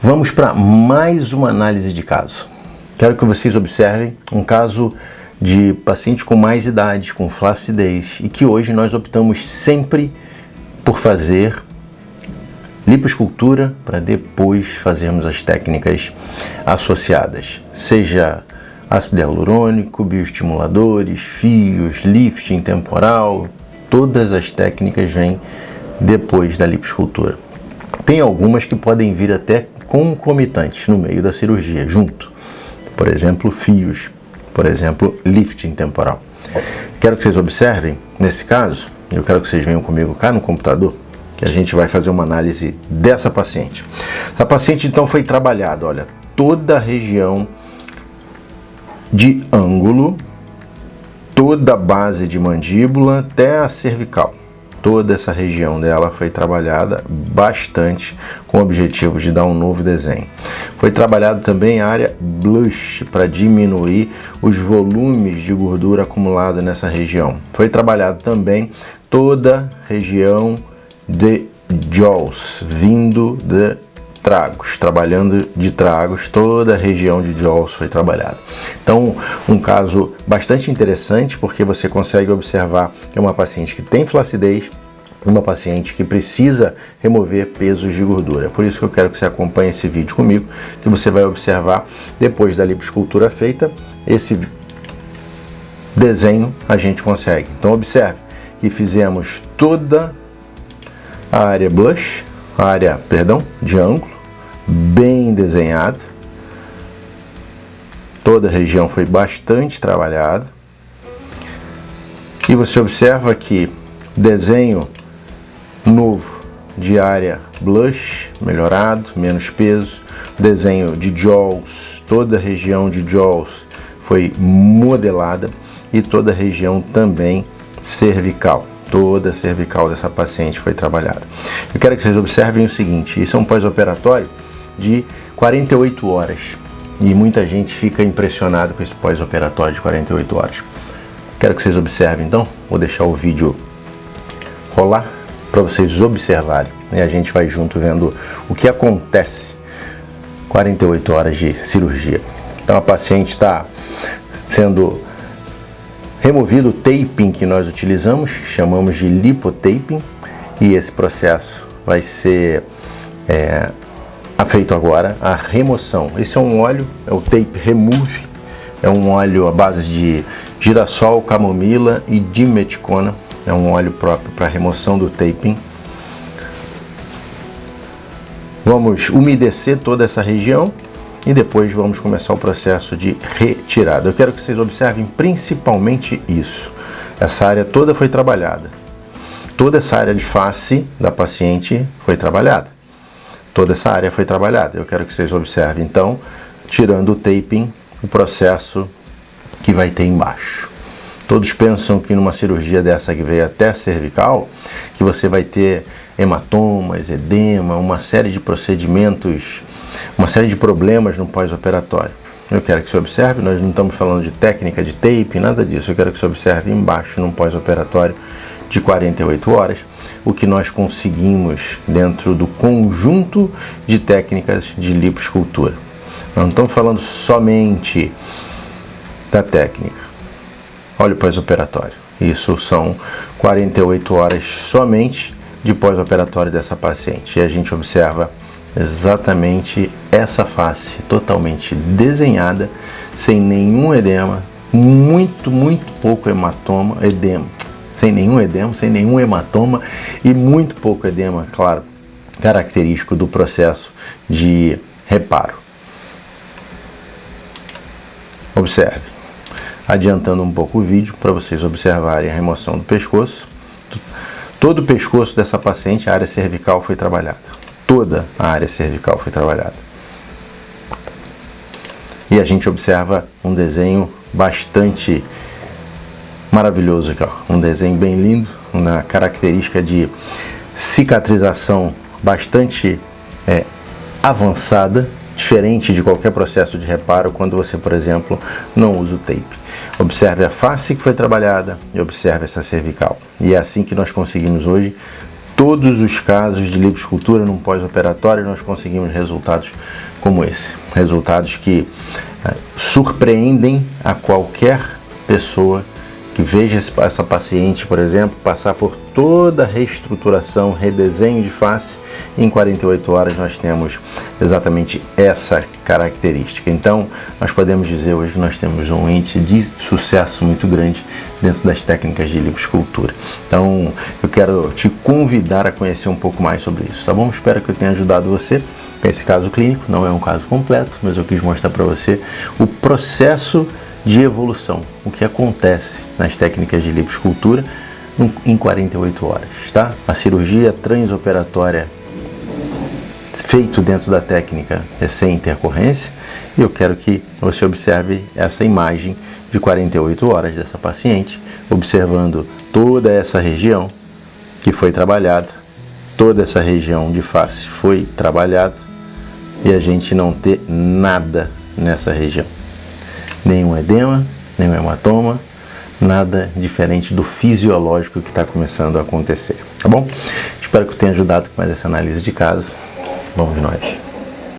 Vamos para mais uma análise de caso. Quero que vocês observem um caso de paciente com mais idade, com flacidez, e que hoje nós optamos sempre por fazer lipoescultura para depois fazermos as técnicas associadas, seja ácido hialurônico, bioestimuladores, fios, lifting temporal, todas as técnicas vêm depois da lipoescultura. Tem algumas que podem vir até concomitantes no meio da cirurgia, junto. Por exemplo, fios, por exemplo, lifting temporal. Quero que vocês observem, nesse caso, eu quero que vocês venham comigo cá no computador, que a gente vai fazer uma análise dessa paciente. Essa paciente então foi trabalhada, olha, toda a região de ângulo, toda a base de mandíbula até a cervical. Toda essa região dela foi trabalhada bastante com o objetivo de dar um novo desenho. Foi trabalhado também a área blush para diminuir os volumes de gordura acumulada nessa região. Foi trabalhado também toda a região de jaws, vindo de tragos, trabalhando de tragos, toda a região de jaws foi trabalhada. Então, um caso bastante interessante, porque você consegue observar que é uma paciente que tem flacidez, uma paciente que precisa remover pesos de gordura. Por isso que eu quero que você acompanhe esse vídeo comigo, que você vai observar depois da lipoescultura feita, esse desenho a gente consegue. Então, observe que fizemos toda a área blush, de ângulo, bem desenhada. Toda a região foi bastante trabalhada. E você observa que desenho novo de área blush, melhorado, menos peso. Desenho de jaws, toda a região de jaws foi modelada e toda a região também cervical. Toda a cervical dessa paciente foi trabalhada. Eu quero que vocês observem o seguinte, isso é um pós-operatório de 48 horas. E muita gente fica impressionada com esse pós-operatório de 48 horas. Quero que vocês observem então, vou deixar o vídeo rolar para vocês observarem. E a gente vai junto vendo o que acontece 48 horas de cirurgia. Então a paciente está sendo removido o taping que nós utilizamos, chamamos de lipotaping, e esse processo vai ser feito agora, a remoção. Esse é um óleo, é o Tape Remove, é um óleo à base de girassol, camomila e dimeticona, é um óleo próprio para remoção do taping. Vamos umedecer toda essa região e depois vamos começar o processo de retirada. Eu quero que vocês observem principalmente isso. Essa área toda foi trabalhada. Toda essa área de face da paciente foi trabalhada. Toda essa área foi trabalhada. Eu quero que vocês observem, então, tirando o taping, o processo que vai ter embaixo. Todos pensam que numa cirurgia dessa que veio até a cervical, que você vai ter hematomas, edema, uma série de procedimentos, uma série de problemas no pós-operatório. Eu quero que você observe, nós não estamos falando de técnica de tape, nada disso. Eu quero que você observe embaixo, num pós-operatório de 48 horas, o que nós conseguimos dentro do conjunto de técnicas de lipoescultura. Nós não estamos falando somente da técnica. Olha o pós-operatório. Isso são 48 horas somente de pós-operatório dessa paciente. E a gente observa exatamente essa face totalmente desenhada, sem nenhum edema, muito pouco edema, sem nenhum hematoma e muito pouco edema, claro, característico do processo de reparo. Observe. Adiantando um pouco o vídeo para vocês observarem a remoção do pescoço. Todo o pescoço dessa paciente, a área cervical foi trabalhada. Toda a área cervical foi trabalhada. E a gente observa um desenho bastante maravilhoso aqui, ó. Um desenho bem lindo, uma característica de cicatrização bastante avançada, diferente de qualquer processo de reparo quando você, por exemplo, não usa o tape. Observe a face que foi trabalhada e observe essa cervical. E é assim que nós conseguimos hoje todos os casos de lipoescultura num pós-operatório nós conseguimos resultados como esse. Resultados que surpreendem a qualquer pessoa que veja essa paciente, por exemplo, passar por toda a reestruturação, redesenho de face. Em 48 horas nós temos exatamente essa característica. Então, nós podemos dizer hoje que nós temos um índice de sucesso muito grande dentro das técnicas de lipoescultura. Então, eu quero te convidar a conhecer um pouco mais sobre isso, tá bom? Espero que eu tenha ajudado você. Esse caso clínico não é um caso completo, mas eu quis mostrar para você o processo de evolução, o que acontece nas técnicas de lipoescultura em 48 horas, tá? A cirurgia transoperatória feito dentro da técnica é sem intercorrência, e eu quero que você observe essa imagem de 48 horas dessa paciente, observando toda essa região que foi trabalhada, toda essa região de face foi trabalhada, e a gente não ter nada nessa região. Nenhum edema, nenhum hematoma, nada diferente do fisiológico que está começando a acontecer, tá bom? Espero que eu tenha ajudado com mais essa análise de caso. Vamos nós!